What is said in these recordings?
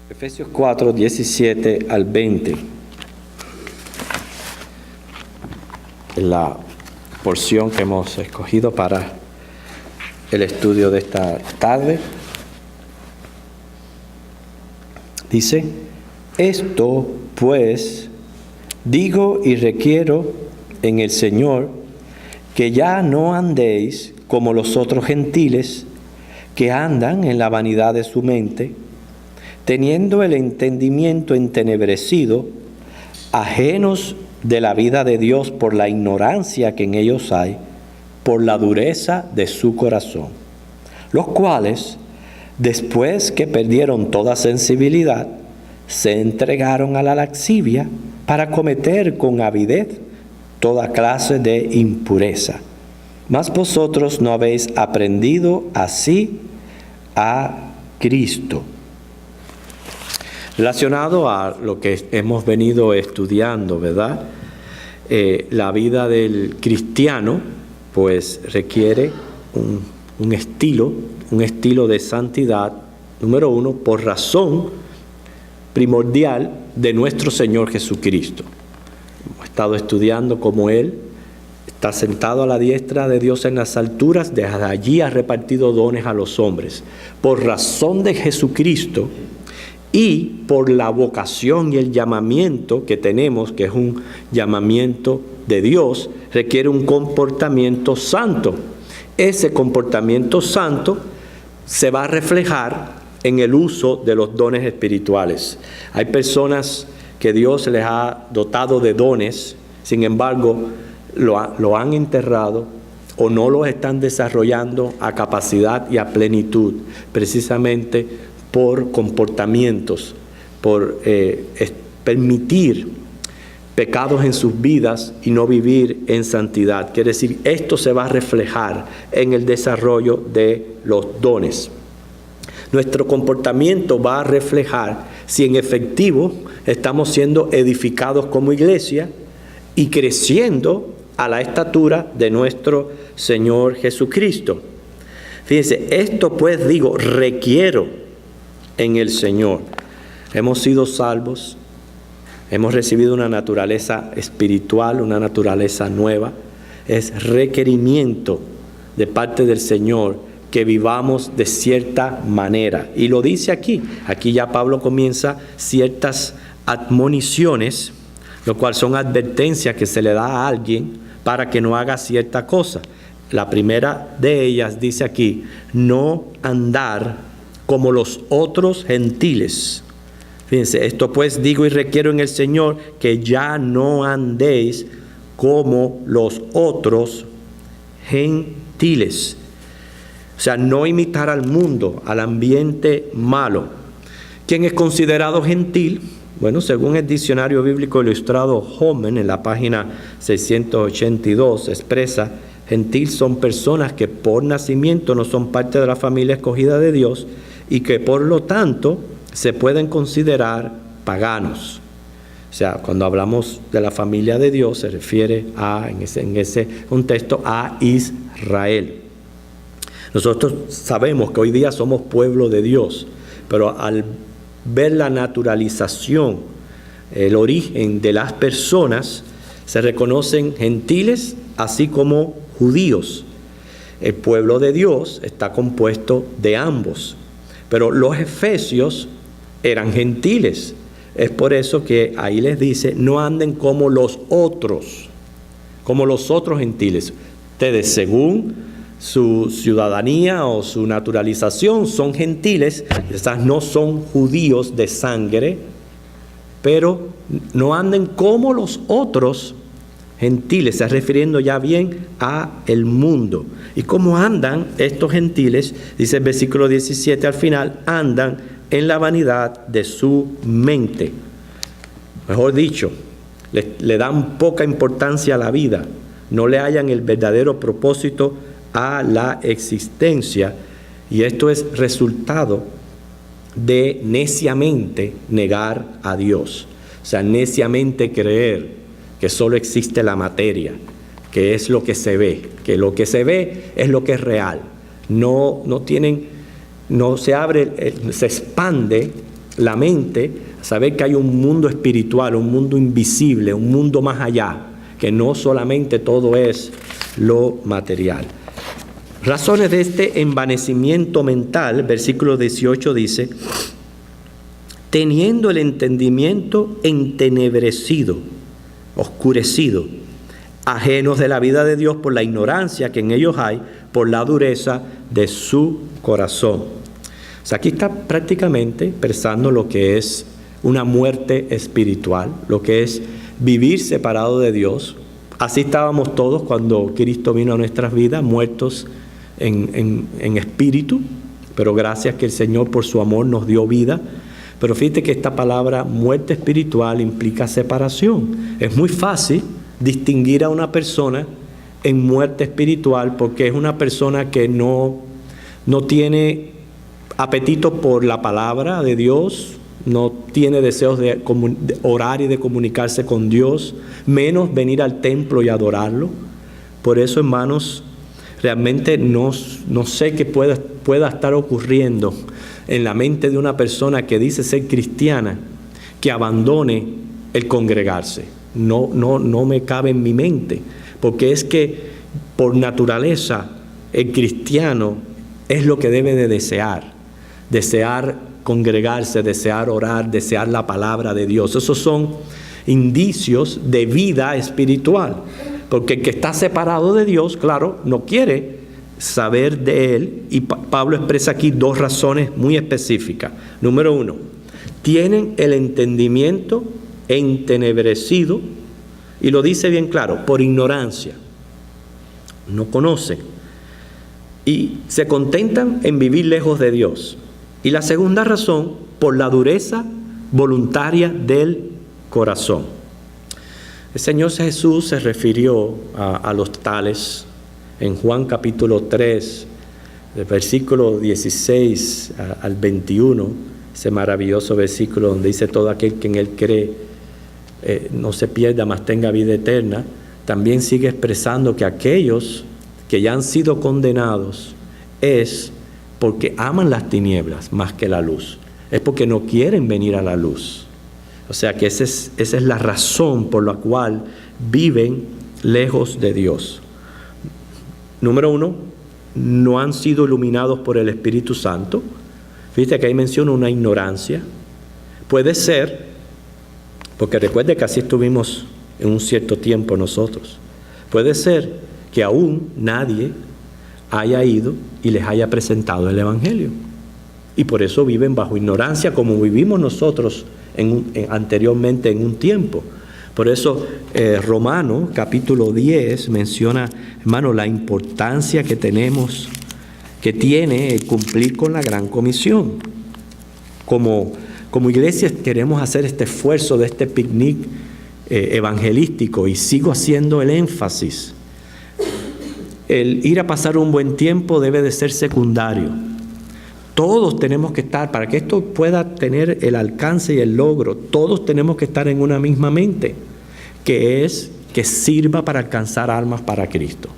Efesios 4, 17 al 20. La porción que hemos escogido para el estudio de esta tarde. Dice: esto pues digo y requiero en el Señor, que ya no andéis como los otros gentiles que andan en la vanidad de su mente, teniendo el entendimiento entenebrecido, ajenos de la vida de Dios por la ignorancia que en ellos hay, por la dureza de su corazón, los cuales, después que perdieron toda sensibilidad, se entregaron a la lascivia para cometer con avidez toda clase de impureza. Mas vosotros no habéis aprendido así a Cristo. Relacionado a lo que hemos venido estudiando, ¿verdad? La vida del cristiano, pues requiere un estilo de santidad, número uno, por razón primordial de nuestro Señor Jesucristo. Hemos estado estudiando cómo Él está sentado a la diestra de Dios en las alturas, desde allí ha repartido dones a los hombres. Por razón de Jesucristo y por la vocación y el llamamiento que tenemos, que es un llamamiento de Dios, requiere un comportamiento santo. Ese comportamiento santo se va a reflejar en el uso de los dones espirituales. Hay personas que Dios les ha dotado de dones, sin embargo, lo han enterrado o no los están desarrollando a capacidad y a plenitud, precisamente por comportamientos, por permitir pecados en sus vidas y no vivir en santidad. Quiere decir, esto se va a reflejar en el desarrollo de los dones. Nuestro comportamiento va a reflejar si en efectivo estamos siendo edificados como iglesia y creciendo a la estatura de nuestro Señor Jesucristo. Fíjense, esto pues digo, requiero en el Señor. Hemos sido salvos, hemos recibido una naturaleza espiritual, una naturaleza nueva. Es requerimiento de parte del Señor que vivamos de cierta manera. Y lo dice aquí. Aquí ya Pablo comienza ciertas admoniciones, lo cual son advertencias que se le da a alguien para que no haga cierta cosa. La primera de ellas dice aquí: no andar como los otros gentiles. Fíjense, esto pues digo y requiero en el Señor, que ya no andéis como los otros gentiles. O sea, no imitar al mundo, al ambiente malo. ¿Quién es considerado gentil? Bueno, según el Diccionario Bíblico Ilustrado Holman, en la página 682, expresa: gentil son personas que por nacimiento no son parte de la familia escogida de Dios y que por lo tanto se pueden considerar paganos. O sea, cuando hablamos de la familia de Dios se refiere en ese contexto a Israel. Nosotros sabemos que hoy día somos pueblo de Dios, pero al ver la naturalización, el origen de las personas, se reconocen gentiles así como judíos. El pueblo de Dios está compuesto de ambos, pero los efesios eran gentiles. Es por eso que ahí les dice: no anden como los otros gentiles. Ustedes, según su ciudadanía o su naturalización, son gentiles, quizás no son judíos de sangre, pero no anden como los otros gentiles, se está refiriendo ya bien a el mundo. ¿Y cómo andan estos gentiles? Dice el versículo 17 al final: andan en la vanidad de su mente. Mejor dicho, le dan poca importancia a la vida, no le hallan el verdadero propósito a la existencia, y esto es resultado de neciamente negar a Dios. O sea, neciamente creer que solo existe la materia, que es lo que se ve, que lo que se ve es lo que es real. No se expande la mente a saber que hay un mundo espiritual, un mundo invisible, un mundo más allá, que no solamente todo es lo material. Razones de este envanecimiento mental, versículo 18 dice, teniendo el entendimiento entenebrecido, oscurecido, ajenos de la vida de Dios por la ignorancia que en ellos hay, por la dureza de su corazón. O sea, aquí está prácticamente expresando lo que es una muerte espiritual, lo que es vivir separado de Dios. Así estábamos todos cuando Cristo vino a nuestras vidas, muertos en espíritu, pero gracias que el Señor por su amor nos dio vida. Pero fíjate que esta palabra muerte espiritual implica separación. Es muy fácil distinguir a una persona en muerte espiritual porque es una persona que no tiene apetito por la palabra de Dios, no tiene deseos de orar y de comunicarse con Dios, menos venir al templo y adorarlo. Por eso, hermanos, realmente no sé qué pueda estar ocurriendo en la mente de una persona que dice ser cristiana, que abandone el congregarse. No me cabe en mi mente, porque es que por naturaleza el cristiano es lo que debe de desear congregarse, desear orar, desear la palabra de Dios. Esos son indicios de vida espiritual, porque el que está separado de Dios, claro, no quiere saber de Él, y Pablo expresa aquí dos razones muy específicas. Número uno, tienen el entendimiento entenebrecido, y lo dice bien claro, por ignorancia. No conocen y se contentan en vivir lejos de Dios. Y la segunda razón, por la dureza voluntaria del corazón. El Señor Jesús se refirió a los tales en Juan capítulo 3, del versículo 16 al 21, ese maravilloso versículo donde dice: todo aquel que en Él cree no se pierda, mas tenga vida eterna. También sigue expresando que aquellos que ya han sido condenados es porque aman las tinieblas más que la luz. Es porque no quieren venir a la luz. O sea que esa es la razón por la cual viven lejos de Dios. Número uno, no han sido iluminados por el Espíritu Santo. Fíjate que ahí menciona una ignorancia. Puede ser, porque recuerde que así estuvimos en un cierto tiempo nosotros. Puede ser que aún nadie haya ido y les haya presentado el Evangelio. Y por eso viven bajo ignorancia, como vivimos nosotros anteriormente en un tiempo. Por eso Romanos capítulo 10 menciona, hermano, la importancia que tiene el cumplir con la gran comisión. Como iglesia queremos hacer este esfuerzo de este picnic evangelístico, y sigo haciendo el énfasis. El ir a pasar un buen tiempo debe de ser secundario. Todos tenemos que estar, para que esto pueda tener el alcance y el logro, todos tenemos que estar en una misma mente, que es que sirva para alcanzar almas para Cristo.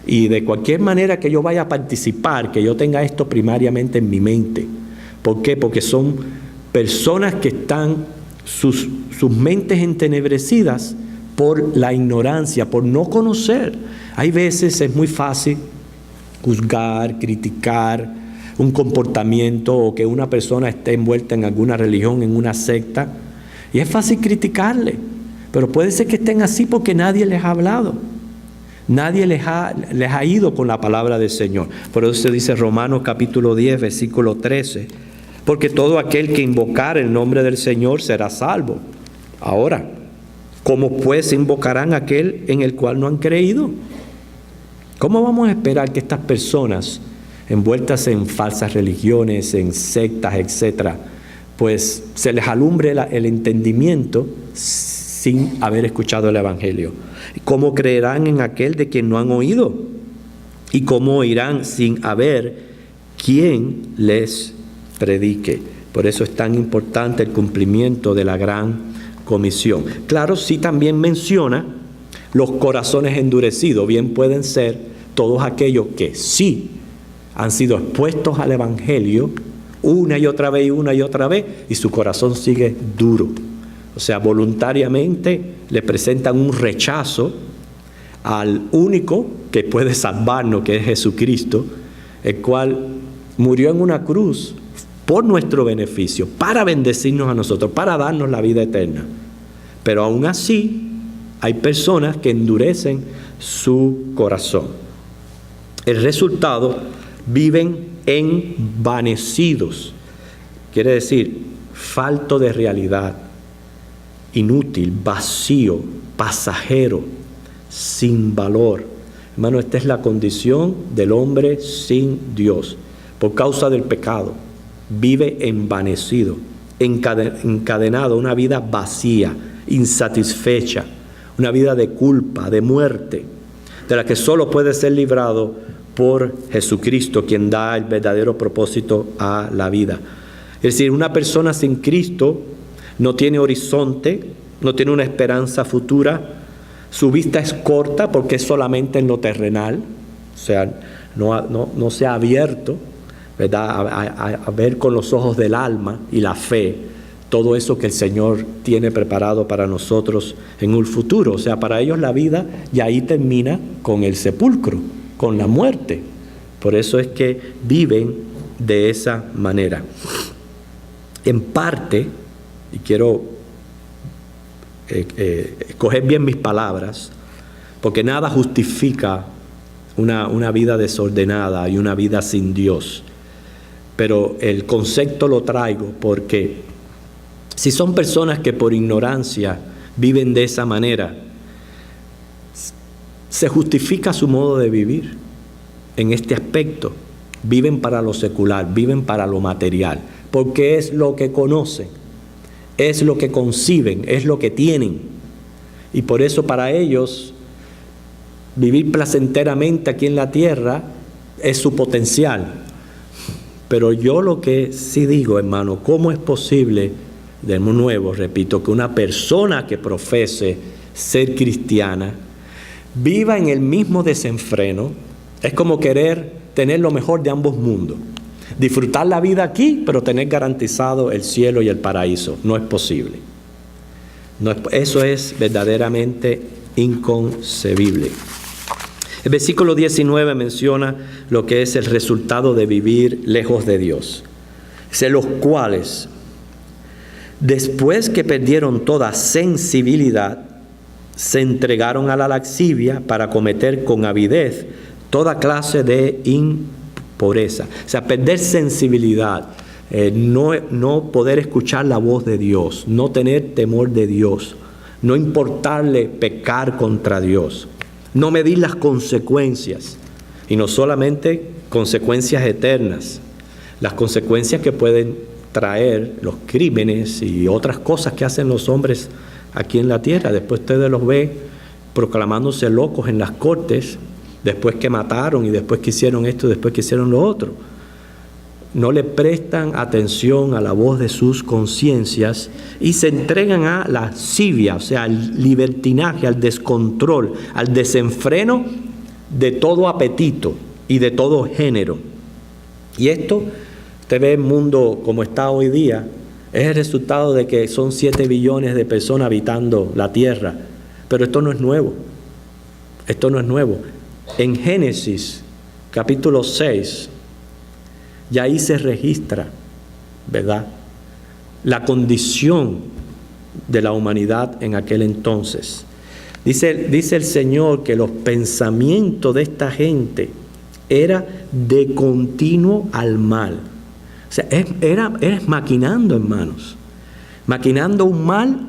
Y de cualquier manera que yo vaya a participar, que yo tenga esto primariamente en mi mente. ¿Por qué? Porque son personas que están sus mentes entenebrecidas por la ignorancia, por no conocer. Hay veces es muy fácil juzgar, criticar un comportamiento, o que una persona esté envuelta en alguna religión, en una secta, y es fácil criticarle, pero puede ser que estén así porque nadie les ha hablado, nadie les ha ido con la palabra del Señor. Por eso se dice Romanos capítulo 10, versículo 13, porque todo aquel que invocar el nombre del Señor será salvo. Ahora, ¿cómo pues invocarán a aquel en el cual no han creído? ¿Cómo vamos a esperar que estas personas envueltas en falsas religiones, en sectas, etcétera, pues se les alumbre el entendimiento sin haber escuchado el Evangelio? ¿Cómo creerán en aquel de quien no han oído? ¿Y cómo oirán sin haber quien les predique? Por eso es tan importante el cumplimiento de la gran comisión. Claro, sí también menciona los corazones endurecidos. Bien pueden ser todos aquellos que sí han sido expuestos al Evangelio una y otra vez y una y otra vez, y su corazón sigue duro. O sea, voluntariamente le presentan un rechazo al único que puede salvarnos, que es Jesucristo, el cual murió en una cruz por nuestro beneficio, para bendecirnos a nosotros, para darnos la vida eterna. Pero aún así, hay personas que endurecen su corazón. El resultado, viven envanecidos. Quiere decir, falto de realidad, inútil, vacío, pasajero, sin valor. Hermano, esta es la condición del hombre sin Dios. Por causa del pecado, vive envanecido, encadenado a una vida vacía, insatisfecha, una vida de culpa, de muerte, de la que solo puede ser librado por Jesucristo, quien da el verdadero propósito a la vida. Es decir, una persona sin Cristo no tiene horizonte, no tiene una esperanza futura, su vista es corta porque es solamente en lo terrenal, o sea, no se ha abierto, ¿verdad?, a ver con los ojos del alma y la fe todo eso que el Señor tiene preparado para nosotros en un futuro. O sea, para ellos la vida ya ahí termina con el sepulcro, con la muerte. Por eso es que viven de esa manera. En parte, y quiero escoger bien mis palabras, porque nada justifica una vida desordenada y una vida sin Dios. Pero el concepto lo traigo porque si son personas que por ignorancia viven de esa manera, se justifica su modo de vivir en este aspecto. Viven para lo secular, viven para lo material, porque es lo que conocen, es lo que conciben, es lo que tienen. Y por eso para ellos vivir placenteramente aquí en la tierra es su potencial. Pero yo lo que sí digo, hermano, ¿cómo es posible, de nuevo, repito, que una persona que profese ser cristiana viva en el mismo desenfreno? Es como querer tener lo mejor de ambos mundos. Disfrutar la vida aquí, pero tener garantizado el cielo y el paraíso. No es posible. Eso es verdaderamente inconcebible. El versículo 19 menciona lo que es el resultado de vivir lejos de Dios. Dice, los cuales, después que perdieron toda sensibilidad, se entregaron a la lascivia para cometer con avidez toda clase de impureza. O sea, perder sensibilidad, no poder escuchar la voz de Dios, no tener temor de Dios, no importarle pecar contra Dios, no medir las consecuencias, y no solamente consecuencias eternas, las consecuencias que pueden traer los crímenes y otras cosas que hacen los hombres aquí en la tierra. Después ustedes los ven proclamándose locos en las cortes, después que mataron y después que hicieron esto, después que hicieron lo otro. No le prestan atención a la voz de sus conciencias y se entregan a la lascivia, o sea, al libertinaje, al descontrol, al desenfreno de todo apetito y de todo género. Y esto, usted ve el mundo como está hoy día, es el resultado de que son 7 billones de personas habitando la tierra. Pero esto no es nuevo. Esto no es nuevo. En Génesis, capítulo 6, ya ahí se registra, ¿verdad?, la condición de la humanidad en aquel entonces. Dice el Señor que los pensamientos de esta gente era de continuo al mal. O sea, era maquinando, hermanos. Maquinando un mal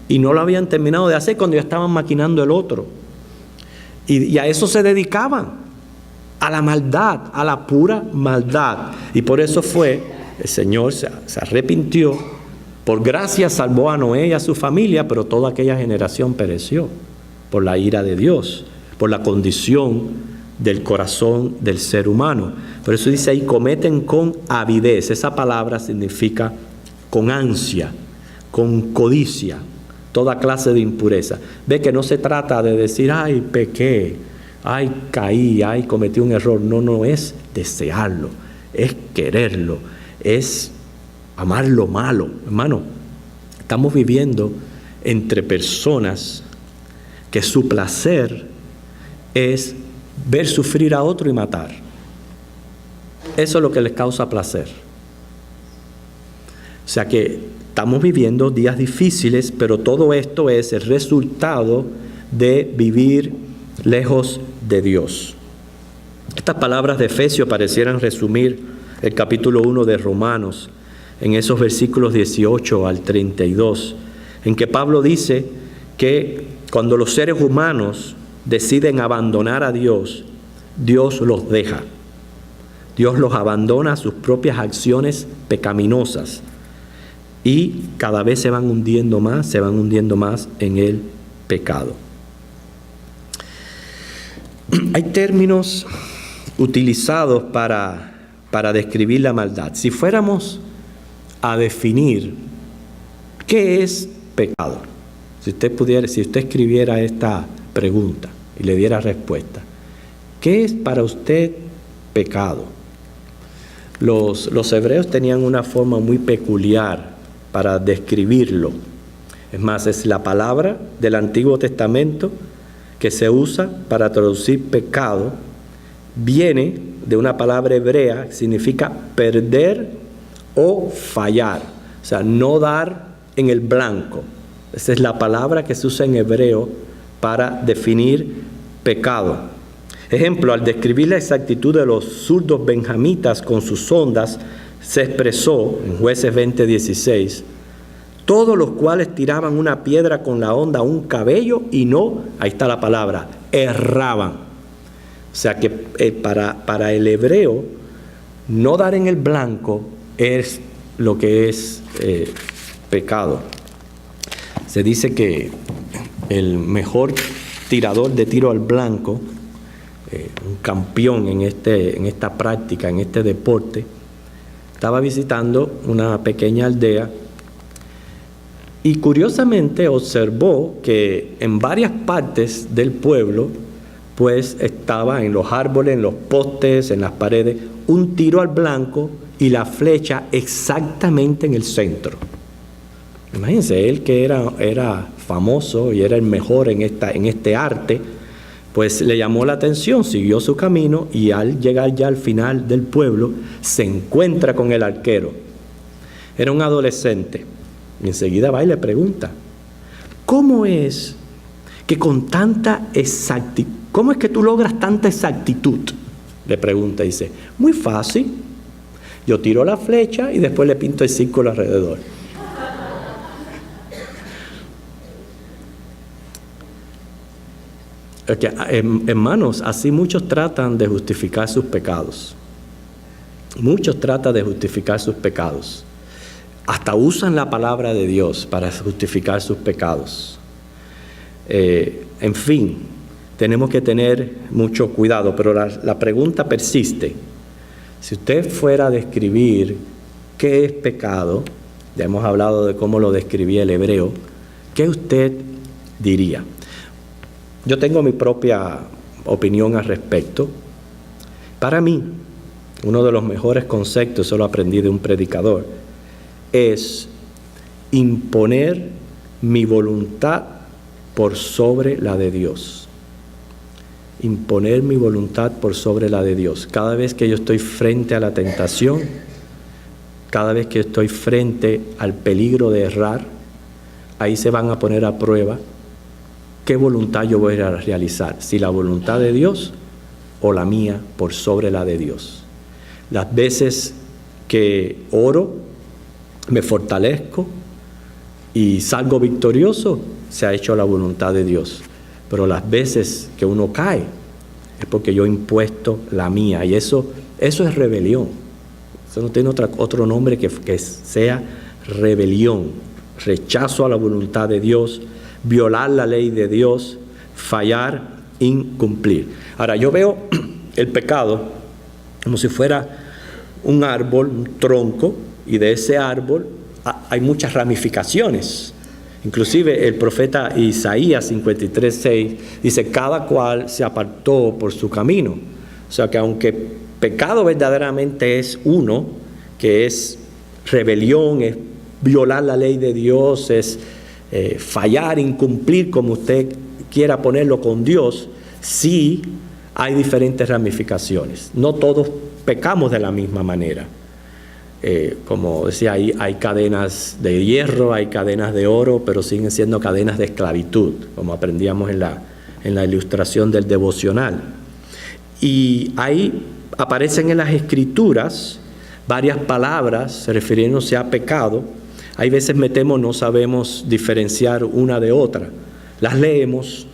y no lo habían terminado de hacer cuando ya estaban maquinando el otro. Y a eso se dedicaban. A la maldad, a la pura maldad. Y por eso el Señor se arrepintió. Por gracia salvó a Noé y a su familia, pero toda aquella generación pereció por la ira de Dios, por la condición del corazón del ser humano. Por eso dice ahí, cometen con avidez. Esa palabra significa con ansia, con codicia, toda clase de impureza. Ve que no se trata de decir, ay, pequé, ay, caí, ay, cometí un error. No es desearlo, es quererlo, es amar lo malo. Hermano, estamos viviendo entre personas que su placer es ver sufrir a otro y matar. Eso es lo que les causa placer. O sea que estamos viviendo días difíciles, pero todo esto es el resultado de vivir lejos de Dios. Estas palabras de Efesios parecieran resumir el capítulo 1 de Romanos, en esos versículos 18 al 32, en que Pablo dice que cuando los seres humanos deciden abandonar a Dios, Dios los deja. Dios los abandona a sus propias acciones pecaminosas y cada vez se van hundiendo más en el pecado. Hay términos utilizados para describir la maldad. Si fuéramos a definir qué es pecado, si usted escribiera esta pregunta y le diera respuesta, ¿qué es para usted pecado? Los hebreos tenían una forma muy peculiar para describirlo. Es más, es la palabra del Antiguo Testamento que se usa para traducir pecado. Viene de una palabra hebrea que significa perder o fallar. O sea, no dar en el blanco. Esa es la palabra que se usa en hebreo para definir pecado. Ejemplo, al describir la exactitud de los zurdos benjamitas con sus ondas, se expresó en Jueces 20:16, todos los cuales tiraban una piedra con la onda a un cabello y no, ahí está la palabra, erraban. O sea que para el hebreo, no dar en el blanco es lo que es pecado. Se dice que el mejor tirador de tiro al blanco, un campeón en esta práctica, en este deporte, estaba visitando una pequeña aldea y curiosamente observó que en varias partes del pueblo pues estaba en los árboles, en los postes, en las paredes, un tiro al blanco y la flecha exactamente en el centro. Imagínense, él que era famoso y era el mejor en este arte, pues le llamó la atención, siguió su camino y al llegar ya al final del pueblo, se encuentra con el arquero. Era un adolescente. Y enseguida va y le pregunta, ¿cómo es que con tanta exactitud, cómo es que tú logras tanta exactitud? Le pregunta y dice, muy fácil. Yo tiro la flecha y después le pinto el círculo alrededor. Hermanos, así muchos tratan de justificar sus pecados. Muchos tratan de justificar sus pecados. Hasta usan la palabra de Dios para justificar sus pecados. En fin, tenemos que tener mucho cuidado, pero la pregunta persiste. Si usted fuera a describir qué es pecado, ya hemos hablado de cómo lo describía el hebreo, ¿qué usted diría? Yo tengo mi propia opinión al respecto. Para mí, uno de los mejores conceptos, eso lo aprendí de un predicador, es imponer mi voluntad por sobre la de Dios. Imponer mi voluntad por sobre la de Dios. Cada vez que yo estoy frente a la tentación, cada vez que estoy frente al peligro de errar, ahí se van a poner a prueba qué voluntad yo voy a realizar, si la voluntad de Dios o la mía por sobre la de Dios. Las veces que oro, me fortalezco y salgo victorioso, se ha hecho la voluntad de Dios. Pero las veces que uno cae es porque yo he impuesto la mía, y eso es rebelión. Eso no tiene otro nombre que sea rebelión, rechazo a la voluntad de Dios, violar la ley de Dios, fallar, incumplir. Ahora, yo veo el pecado como si fuera un árbol, un tronco, y de ese árbol hay muchas ramificaciones. Inclusive el profeta Isaías 53:6 dice, cada cual se apartó por su camino. O sea que aunque pecado verdaderamente es uno, que es rebelión, es violar la ley de Dios, es fallar, incumplir, como usted quiera ponerlo, con Dios, sí hay diferentes ramificaciones. No todos pecamos de la misma manera. Como decía, hay cadenas de hierro, hay cadenas de oro, pero siguen siendo cadenas de esclavitud, como aprendíamos en la ilustración del devocional. Y ahí aparecen en las Escrituras varias palabras refiriéndose a pecado. Hay veces no sabemos diferenciar una de otra. Las leemos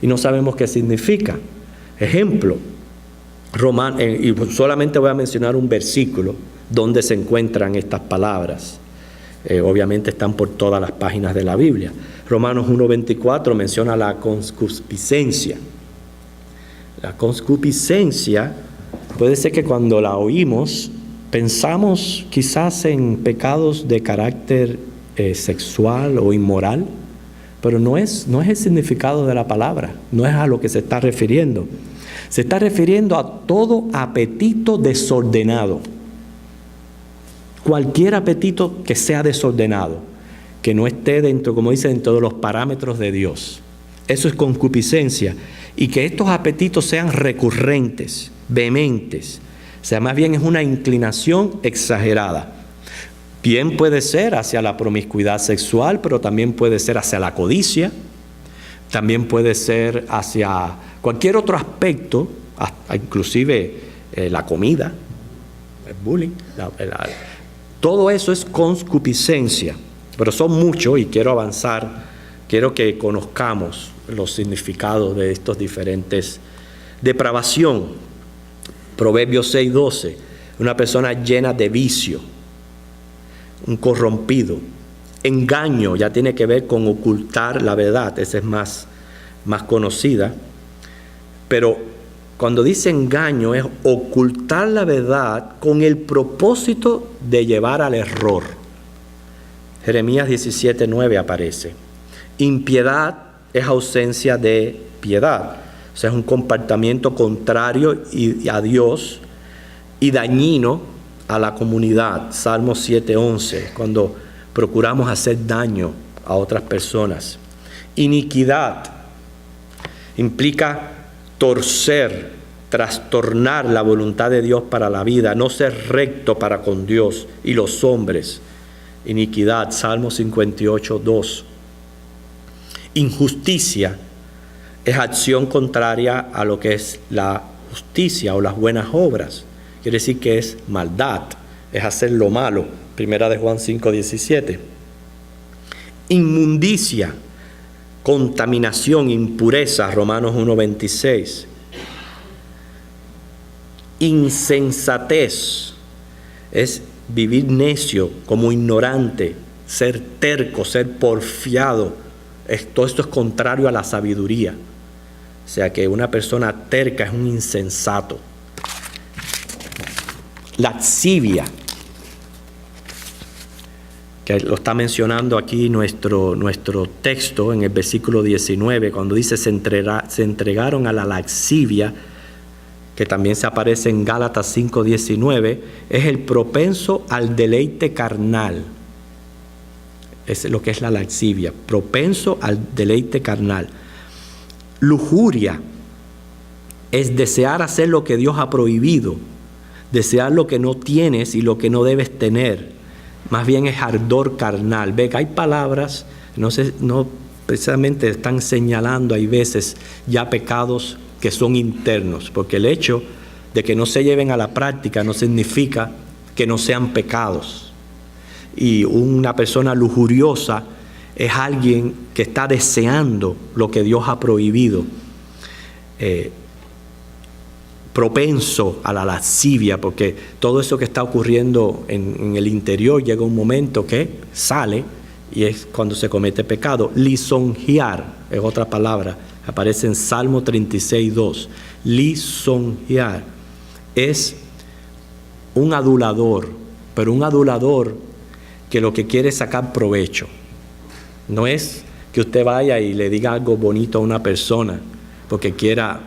y no sabemos qué significa. Ejemplo, y solamente voy a mencionar un versículo donde se encuentran estas palabras. Obviamente están por todas las páginas de la Biblia. Romanos 1:24 menciona la concupiscencia. La concupiscencia puede ser que cuando la oímos pensamos quizás en pecados de carácter sexual o inmoral, pero no es el significado de la palabra, no es a lo que se está refiriendo. Se está refiriendo a todo apetito desordenado. Cualquier apetito que sea desordenado, que no esté dentro, como dice, dentro de los parámetros de Dios. Eso es concupiscencia. Y que estos apetitos sean recurrentes, vehementes. O sea, más bien es una inclinación exagerada. Bien puede ser hacia la promiscuidad sexual, pero también puede ser hacia la codicia. También puede ser hacia cualquier otro aspecto, inclusive la comida, el bullying, todo eso es concupiscencia, pero son muchos y quiero avanzar, quiero que conozcamos los significados de estos diferentes. Depravación, Proverbios 6:12, una persona llena de vicio, un corrompido. Engaño, ya tiene que ver con ocultar la verdad, esa es más conocida, pero cuando dice engaño es ocultar la verdad con el propósito de llevar al error. Jeremías 17:9 aparece. Impiedad es ausencia de piedad. O sea, es un comportamiento contrario a Dios y dañino a la comunidad. Salmo 7:11, cuando procuramos hacer daño a otras personas. Iniquidad implica torcer, trastornar la voluntad de Dios para la vida, no ser recto para con Dios y los hombres. Iniquidad, Salmo 58:2. Injusticia es acción contraria a lo que es la justicia o las buenas obras. Quiere decir que es maldad, es hacer lo malo. Primera de Juan 5:17. Inmundicia, contaminación, impureza, Romanos 1:26. Insensatez es vivir necio, como ignorante, ser terco, ser porfiado. Todo esto es contrario a la sabiduría. O sea que una persona terca es un insensato. Lascivia, que lo está mencionando aquí nuestro texto en el versículo 19, cuando dice se entregaron a la lascivia, que también se aparece en Gálatas 5:19, es el propenso al deleite carnal. Es lo que es la lascivia, propenso al deleite carnal. Lujuria es desear hacer lo que Dios ha prohibido, desear lo que no tienes y lo que no debes tener. Más bien es ardor carnal. Ve que hay palabras, no precisamente están señalando, hay veces ya pecados que son internos, porque el hecho de que no se lleven a la práctica no significa que no sean pecados. Y una persona lujuriosa es alguien que está deseando lo que Dios ha prohibido, propenso a la lascivia, porque todo eso que está ocurriendo en el interior llega un momento que sale y es cuando se comete pecado. Lisonjear es otra palabra, aparece en Salmo 36:2. Lisonjear es un adulador, pero un adulador que lo que quiere es sacar provecho. No es que usted vaya y le diga algo bonito a una persona porque quiera,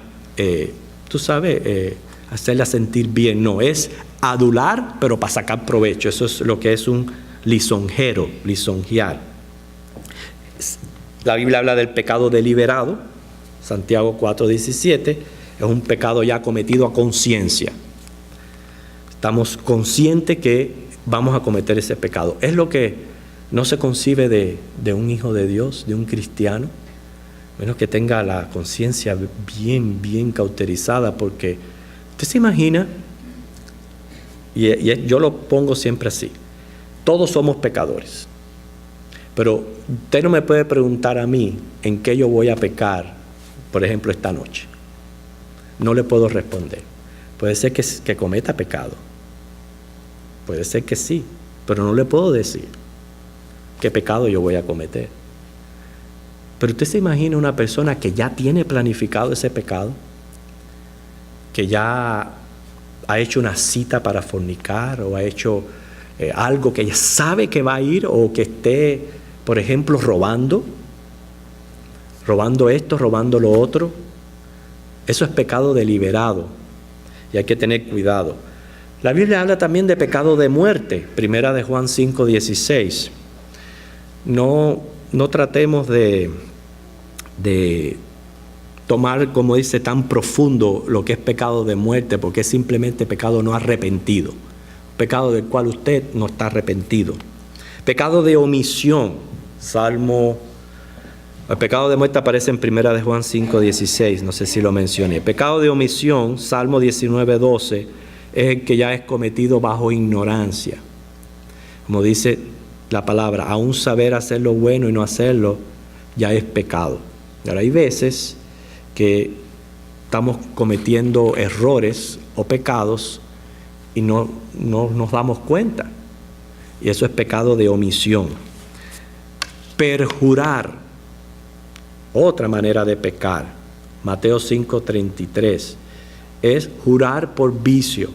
hacerla sentir bien. No, es adular, pero para sacar provecho. Eso es lo que es un lisonjero, lisonjear. La Biblia habla del pecado deliberado, Santiago 4:17, es un pecado ya cometido a conciencia. Estamos conscientes que vamos a cometer ese pecado. Es lo que no se concibe de un hijo de Dios, de un cristiano, menos que tenga la conciencia bien cauterizada, porque usted se imagina, y yo lo pongo siempre así, todos somos pecadores, pero usted no me puede preguntar a mí en qué yo voy a pecar, por ejemplo, esta noche. No le puedo responder. Puede ser que cometa pecado, puede ser que sí, pero no le puedo decir qué pecado yo voy a cometer. Pero usted se imagina una persona que ya tiene planificado ese pecado, que ya ha hecho una cita para fornicar o ha hecho algo que ya sabe que va a ir, o que esté, por ejemplo, robando esto, robando lo otro. Eso es pecado deliberado y hay que tener cuidado. La Biblia habla también de pecado de muerte, primera de Juan 5:16. No tratemos de tomar, como dice, tan profundo lo que es pecado de muerte, porque es simplemente pecado no arrepentido, pecado del cual usted no está arrepentido. Pecado de omisión, el pecado de muerte aparece en primera de Juan 5:16, no sé si lo mencioné. Pecado de omisión, Salmo 19:12, es el que ya es cometido bajo ignorancia. Como dice la palabra, aún saber hacer lo bueno y no hacerlo ya es pecado. Ahora, hay veces que estamos cometiendo errores o pecados y no nos damos cuenta, y eso es pecado de omisión. Perjurar, otra manera de pecar, Mateo 5:33, es jurar por vicio.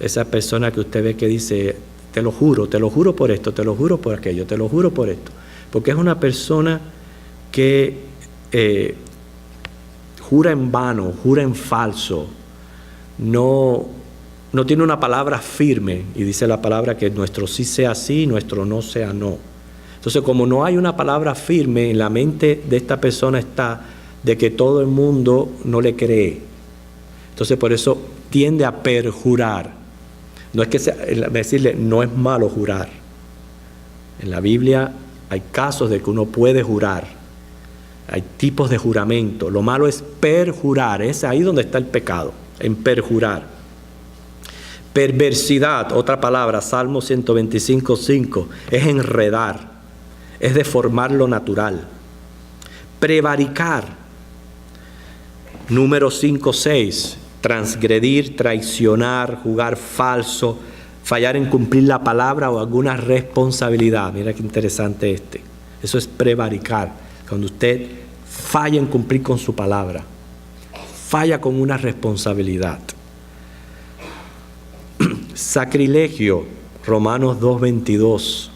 Esa persona que usted ve que dice, te lo juro por esto, te lo juro por aquello, te lo juro por esto, porque es una persona que jura en vano, jura en falso, no tiene una palabra firme, y dice la palabra que nuestro sí sea sí, nuestro no sea no. Entonces, como no hay una palabra firme, en la mente de esta persona está de que todo el mundo no le cree. Entonces, por eso tiende a perjurar. No es que decirle, no es malo jurar. En la Biblia hay casos de que uno puede jurar. Hay tipos de juramento. Lo malo es perjurar. Es ahí donde está el pecado, en perjurar. Perversidad, otra palabra, Salmo 125:5, es enredar, es deformar lo natural. Prevaricar, número 5:6, transgredir, traicionar, jugar falso, fallar en cumplir la palabra o alguna responsabilidad. Mira qué interesante eso es prevaricar, cuando usted falla en cumplir con su palabra, falla con una responsabilidad. Sacrilegio, Romanos 2:22,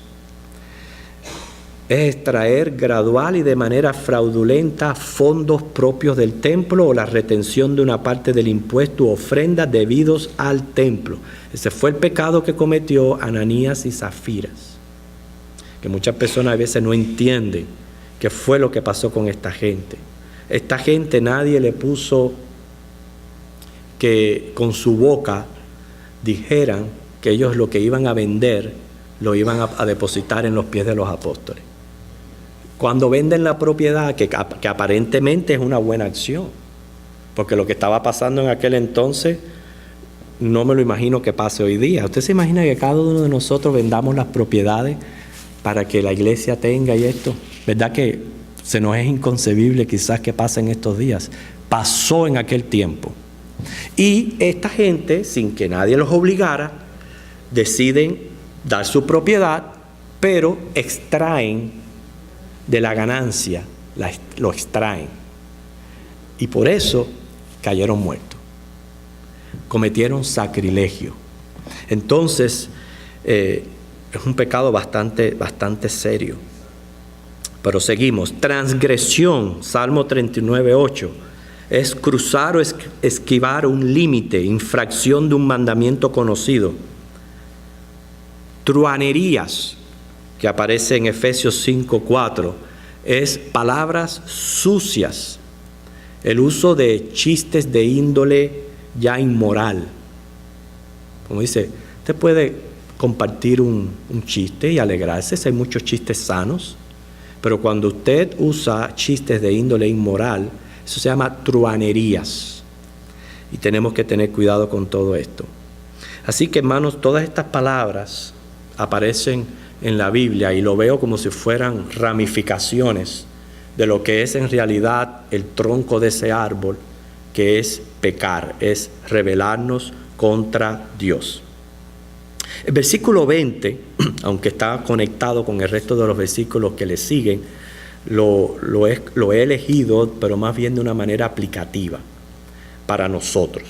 es extraer gradual y de manera fraudulenta fondos propios del templo o la retención de una parte del impuesto u ofrenda debidos al templo. Ese fue el pecado que cometió Ananías y Zafiras, que muchas personas a veces no entienden qué fue lo que pasó con esta gente. Esta gente, nadie le puso que con su boca dijeran que ellos lo que iban a vender lo iban a depositar en los pies de los apóstoles. Cuando venden la propiedad, que aparentemente es una buena acción, porque lo que estaba pasando en aquel entonces no me lo imagino que pase hoy día. ¿Usted se imagina que cada uno de nosotros vendamos las propiedades para que la iglesia tenga y esto? ¿Verdad que se nos es inconcebible quizás que pase en estos días? Pasó en aquel tiempo. Y esta gente, sin que nadie los obligara, deciden dar su propiedad, pero extraen de la ganancia, lo extraen. Y por eso cayeron muertos. Cometieron sacrilegio. Entonces, es un pecado bastante serio. Pero seguimos. Transgresión, Salmo 39:8. Es cruzar o esquivar un límite, infracción de un mandamiento conocido. Truhanerías, que aparece en Efesios 5:4, es palabras sucias, el uso de chistes de índole ya inmoral. Como dice, usted puede compartir un chiste y alegrarse, hay muchos chistes sanos, pero cuando usted usa chistes de índole inmoral, eso se llama truhanerías. Y tenemos que tener cuidado con todo esto. Así que, hermanos, todas estas palabras aparecen en la Biblia y lo veo como si fueran ramificaciones de lo que es en realidad el tronco de ese árbol, que es pecar, es rebelarnos contra Dios. El versículo 20, aunque está conectado con el resto de los versículos que le siguen, lo he elegido, pero más bien de una manera aplicativa para nosotros,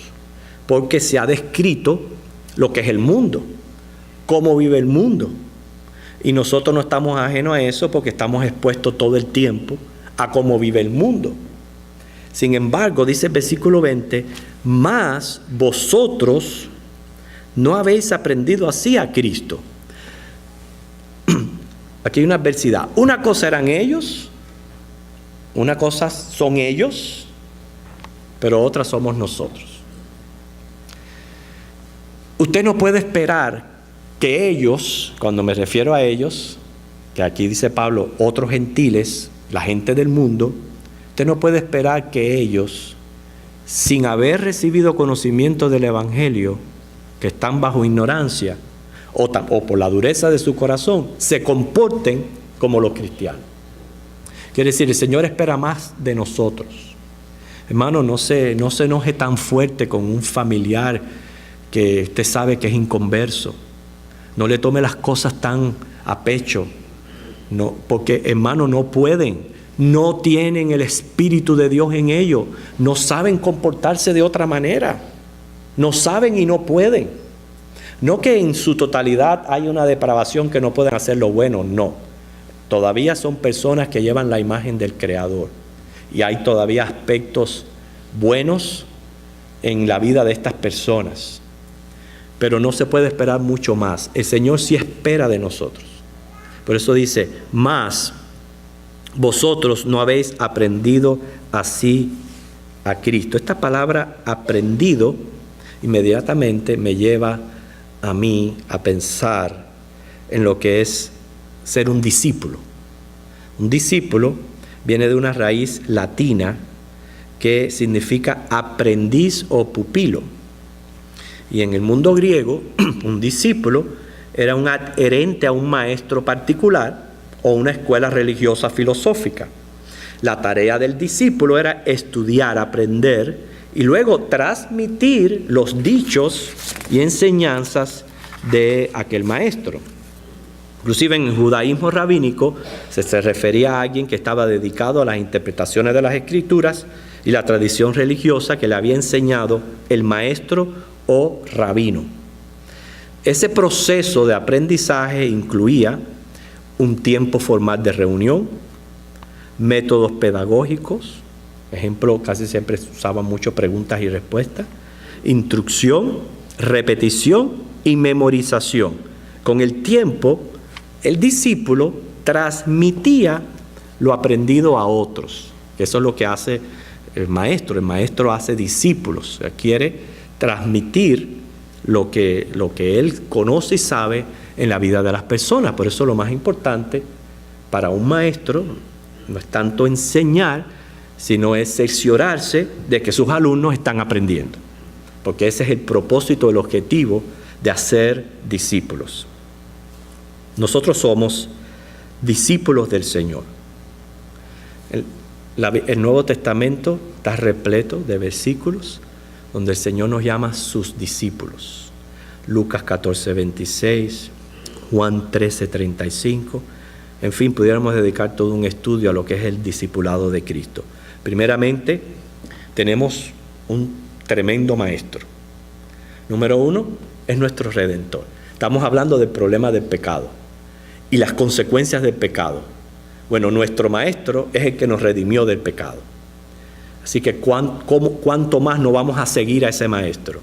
porque se ha descrito lo que es el mundo, cómo vive el mundo, y nosotros no estamos ajenos a eso porque estamos expuestos todo el tiempo a cómo vive el mundo. Sin embargo, dice el versículo 20, mas vosotros no habéis aprendido así a Cristo. Aquí hay una adversidad. Una cosa eran ellos, una cosa son ellos, pero otra somos nosotros. Usted no puede esperar que ellos, cuando me refiero a ellos, que aquí dice Pablo, otros gentiles, la gente del mundo, usted no puede esperar que ellos, sin haber recibido conocimiento del Evangelio, que están bajo ignorancia, o por la dureza de su corazón, se comporten como los cristianos. Quiere decir, el Señor espera más de nosotros. Hermano, no se enoje tan fuerte con un familiar que usted sabe que es inconverso. No le tome las cosas tan a pecho. No, porque, hermano, no pueden. No tienen el Espíritu de Dios en ellos. No saben comportarse de otra manera. No saben y no pueden. No que en su totalidad hay una depravación que no pueden hacer lo bueno, no. Todavía son personas que llevan la imagen del Creador. Y hay todavía aspectos buenos en la vida de estas personas. Pero no se puede esperar mucho más. El Señor sí espera de nosotros. Por eso dice, mas vosotros no habéis aprendido así a Cristo. Esta palabra aprendido inmediatamente me lleva a mí a pensar en lo que es ser un discípulo. Un discípulo viene de una raíz latina que significa aprendiz o pupilo. Y en el mundo griego, un discípulo era un adherente a un maestro particular o una escuela religiosa filosófica. La tarea del discípulo era estudiar, aprender y luego transmitir los dichos y enseñanzas de aquel maestro. Inclusive en el judaísmo rabínico se refería a alguien que estaba dedicado a las interpretaciones de las Escrituras y la tradición religiosa que le había enseñado el maestro o rabino. Ese proceso de aprendizaje incluía un tiempo formal de reunión, métodos pedagógicos, ejemplo, casi siempre se usaban mucho preguntas y respuestas, instrucción, repetición y memorización. Con el tiempo, el discípulo transmitía lo aprendido a otros. Eso es lo que hace el maestro. El maestro hace discípulos, quiere transmitir lo que él conoce y sabe en la vida de las personas. Por eso lo más importante para un maestro no es tanto enseñar, sino es cerciorarse de que sus alumnos están aprendiendo. Porque ese es el propósito, el objetivo de hacer discípulos. Nosotros somos discípulos del Señor. El Nuevo Testamento está repleto de versículos donde el Señor nos llama sus discípulos. Lucas 14:26, Juan 13:35. En fin, pudiéramos dedicar todo un estudio a lo que es el discipulado de Cristo. Primeramente, tenemos un tremendo maestro. Número uno, es nuestro Redentor. Estamos hablando del problema del pecado y las consecuencias del pecado. Bueno, nuestro maestro es el que nos redimió del pecado. Así que ¿cuánto más no vamos a seguir a ese maestro?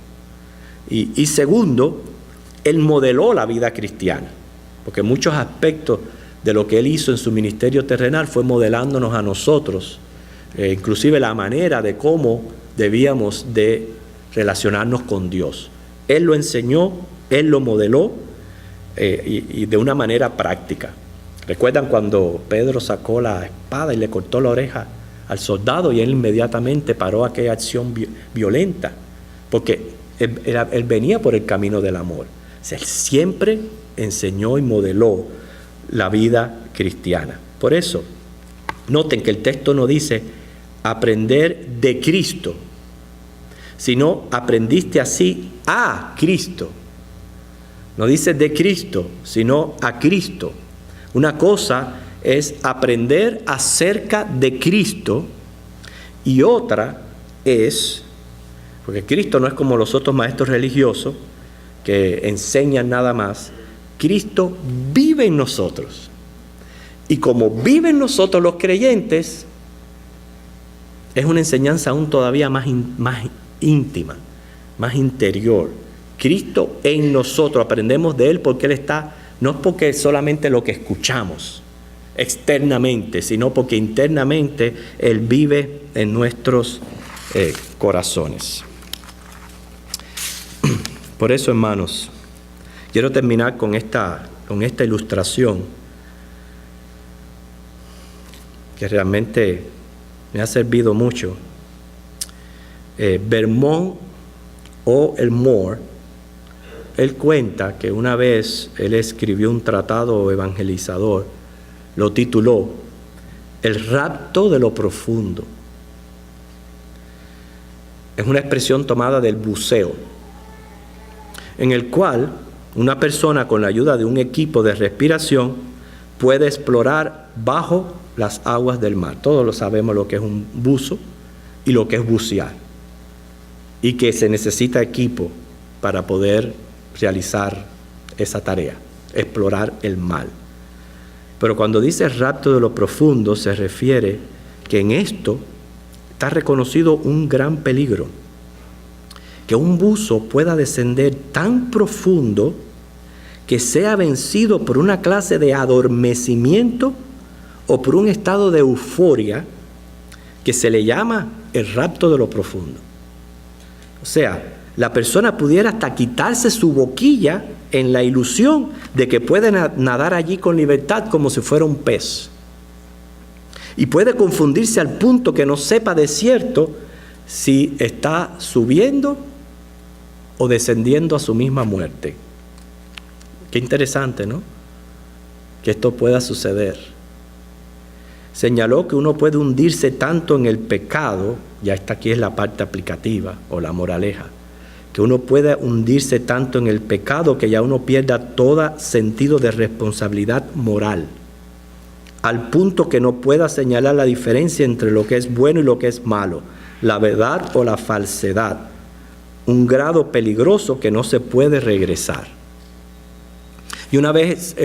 Y segundo, él modeló la vida cristiana, porque muchos aspectos de lo que él hizo en su ministerio terrenal fue modelándonos a nosotros, inclusive la manera de cómo debíamos de relacionarnos con Dios. Él lo enseñó, él lo modeló y de una manera práctica. ¿Recuerdan cuando Pedro sacó la espada y le cortó la oreja al soldado y él inmediatamente paró aquella acción violenta? Porque él venía por el camino del amor. O sea, él siempre enseñó y modeló la vida cristiana. Por eso, noten que el texto no dice aprender de Cristo, sino aprendiste así a Cristo. No dice de Cristo, sino a Cristo. Una cosa es aprender acerca de Cristo y otra es, porque Cristo no es como los otros maestros religiosos que enseñan nada más, Cristo vive en nosotros. Y como vive en nosotros los creyentes, es una enseñanza aún todavía más íntima, más interior. Cristo en nosotros, aprendemos de Él porque Él está, no es porque solamente lo que escuchamos externamente, sino porque internamente Él vive en nuestros corazones. Por eso, hermanos, quiero terminar con esta ilustración que realmente me ha servido mucho. Vermont o el Moore, él cuenta que una vez él escribió un tratado evangelizador, lo tituló El rapto de lo profundo. Es una expresión tomada del buceo, en el cual una persona con la ayuda de un equipo de respiración puede explorar bajo las aguas del mar. Todos lo sabemos lo que es un buzo y lo que es bucear, y que se necesita equipo para poder realizar esa tarea, explorar el mar. Pero cuando dice rapto de lo profundo, se refiere que en esto está reconocido un gran peligro, que un buzo pueda descender tan profundo que sea vencido por una clase de adormecimiento o por un estado de euforia que se le llama el rapto de lo profundo. O sea, la persona pudiera hasta quitarse su boquilla en la ilusión de que puede nadar allí con libertad como si fuera un pez. Y puede confundirse al punto que no sepa de cierto si está subiendo o descendiendo a su misma muerte. Qué interesante, ¿no? Que esto pueda suceder. Señaló que uno puede hundirse tanto en el pecado, ya está aquí es la parte aplicativa o la moraleja, que uno puede hundirse tanto en el pecado que ya uno pierda todo sentido de responsabilidad moral, al punto que no pueda señalar la diferencia entre lo que es bueno y lo que es malo, la verdad o la falsedad, un grado peligroso que no se puede regresar. Y una vez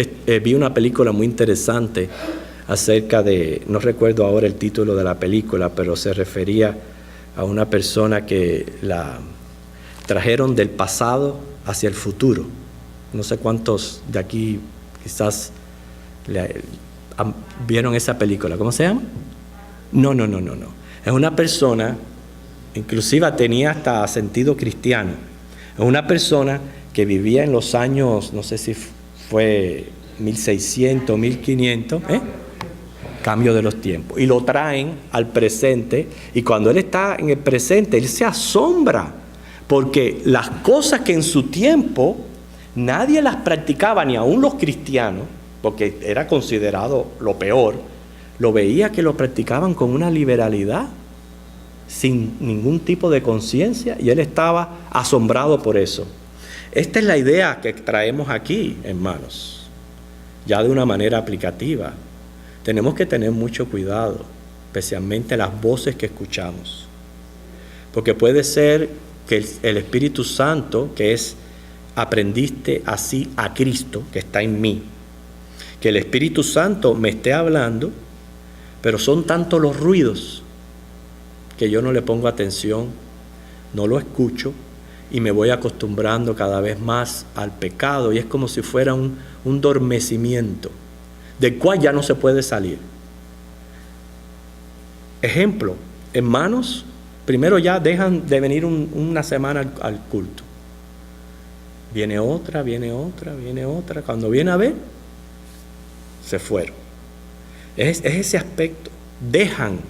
vi una película muy interesante acerca de, no recuerdo ahora el título de la película, pero se refería a una persona que la trajeron del pasado hacia el futuro. No sé cuántos de aquí quizás vieron esa película. ¿Cómo se llama? No. Es una persona, inclusive tenía hasta sentido cristiano. Es una persona que vivía en los años, no sé si fue 1600, 1500, cambio de los tiempos. Y lo traen al presente, y cuando él está en el presente, él se asombra, porque las cosas que en su tiempo nadie las practicaba, ni aún los cristianos, porque era considerado lo peor, lo veía que lo practicaban con una liberalidad, sin ningún tipo de conciencia, y él estaba asombrado por eso. Esta es la idea que traemos aquí, hermanos, ya de una manera aplicativa. Tenemos que tener mucho cuidado, especialmente las voces que escuchamos, porque puede ser que el Espíritu Santo, que es aprendiste así a Cristo, que está en mí, que el Espíritu Santo me esté hablando, pero son tantos los ruidos que yo no le pongo atención, no lo escucho y me voy acostumbrando cada vez más al pecado y es como si fuera un dormecimiento del cual ya no se puede salir. Ejemplo, hermanos, primero ya dejan de venir una semana al culto. Viene otra. Cuando viene a ver, se fueron. Es ese aspecto. Dejan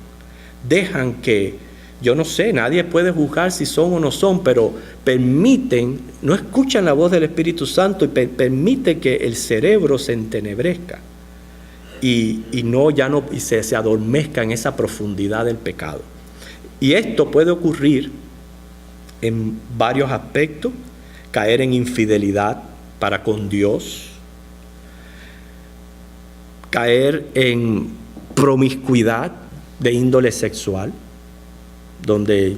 que, yo no sé, nadie puede juzgar si son o no son, pero permiten, no escuchan la voz del Espíritu Santo y permite que el cerebro se entenebrezca y se adormezca en esa profundidad del pecado. Y esto puede ocurrir en varios aspectos: caer en infidelidad para con Dios, caer en promiscuidad de índole sexual, donde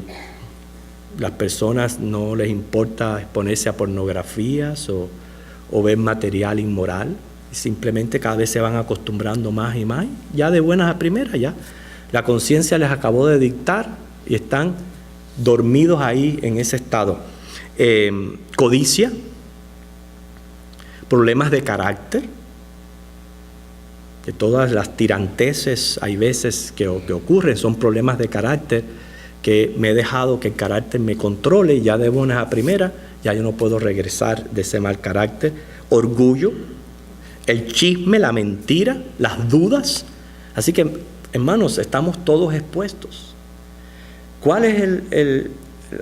las personas no les importa exponerse a pornografías o ver material inmoral, y simplemente cada vez se van acostumbrando más y más, ya de buenas a primeras, ya la conciencia les acabó de dictar y están dormidos ahí en ese estado. Codicia, problemas de carácter, que todas las tiranteses hay veces que ocurren, son problemas de carácter, que me he dejado que el carácter me controle y ya de buenas a primeras, ya yo no puedo regresar de ese mal carácter. Orgullo, el chisme, la mentira, las dudas. Así que, hermanos, estamos todos expuestos. ¿Cuál es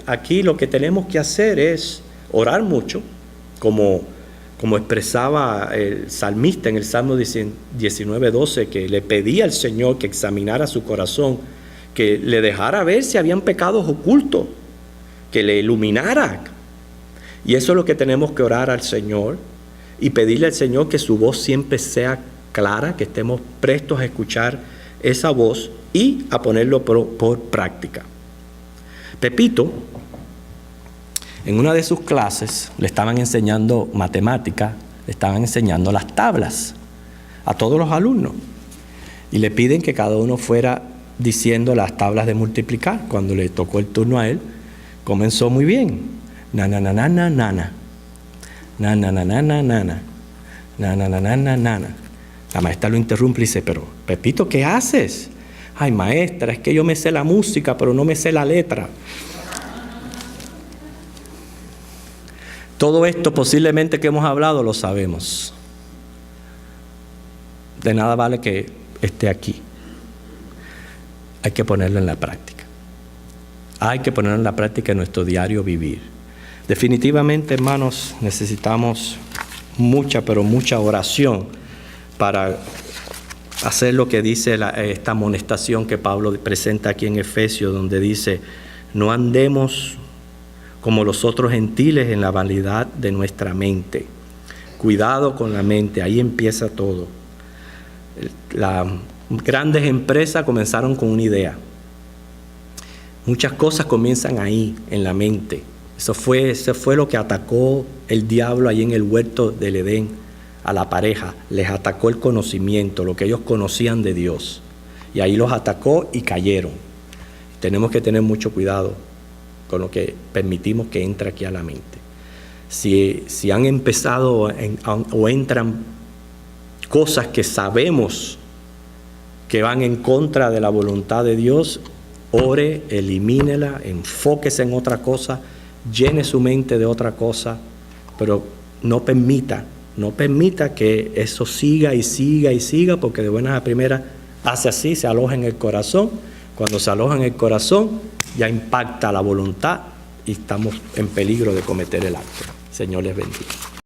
aquí lo que tenemos que hacer? Es orar mucho, como expresaba el salmista en el Salmo 19:12, que le pedía al Señor que examinara su corazón, que le dejara ver si habían pecados ocultos, que le iluminara. Y eso es lo que tenemos que orar al Señor y pedirle al Señor que su voz siempre sea clara, que estemos prestos a escuchar esa voz y a ponerlo por práctica. Pepito, en una de sus clases, le estaban enseñando matemática, le estaban enseñando las tablas a todos los alumnos. Y le piden que cada uno fuera diciendo las tablas de multiplicar. Cuando le tocó el turno a él, comenzó muy bien. Nana. La maestra lo interrumpe y dice: pero Pepito, ¿qué haces? Ay, maestra, es que yo me sé la música, pero no me sé la letra. Todo esto posiblemente que hemos hablado lo sabemos. De nada vale que esté aquí. Hay que ponerlo en la práctica. Hay que ponerlo en la práctica en nuestro diario vivir. Definitivamente, hermanos, necesitamos mucha, pero mucha oración para hacer lo que dice esta amonestación que Pablo presenta aquí en Efesios, donde dice: no andemos como los otros gentiles en la vanidad de nuestra mente. Cuidado con la mente, ahí empieza todo. Las grandes empresas comenzaron con una idea. Muchas cosas comienzan ahí, en la mente. Eso fue lo que atacó el diablo ahí en el huerto del Edén a la pareja. Les atacó el conocimiento, lo que ellos conocían de Dios. Y ahí los atacó y cayeron. Tenemos que tener mucho cuidado con lo que permitimos que entre aquí a la mente. Si han empezado o entran cosas que sabemos que van en contra de la voluntad de Dios, ore, elimínela, enfóquese en otra cosa, llene su mente de otra cosa, pero no permita que eso siga, porque de buenas a primeras hace así, se aloja en el corazón. Cuando se aloja en el corazón, ya impacta la voluntad y estamos en peligro de cometer el acto. Señor les bendiga.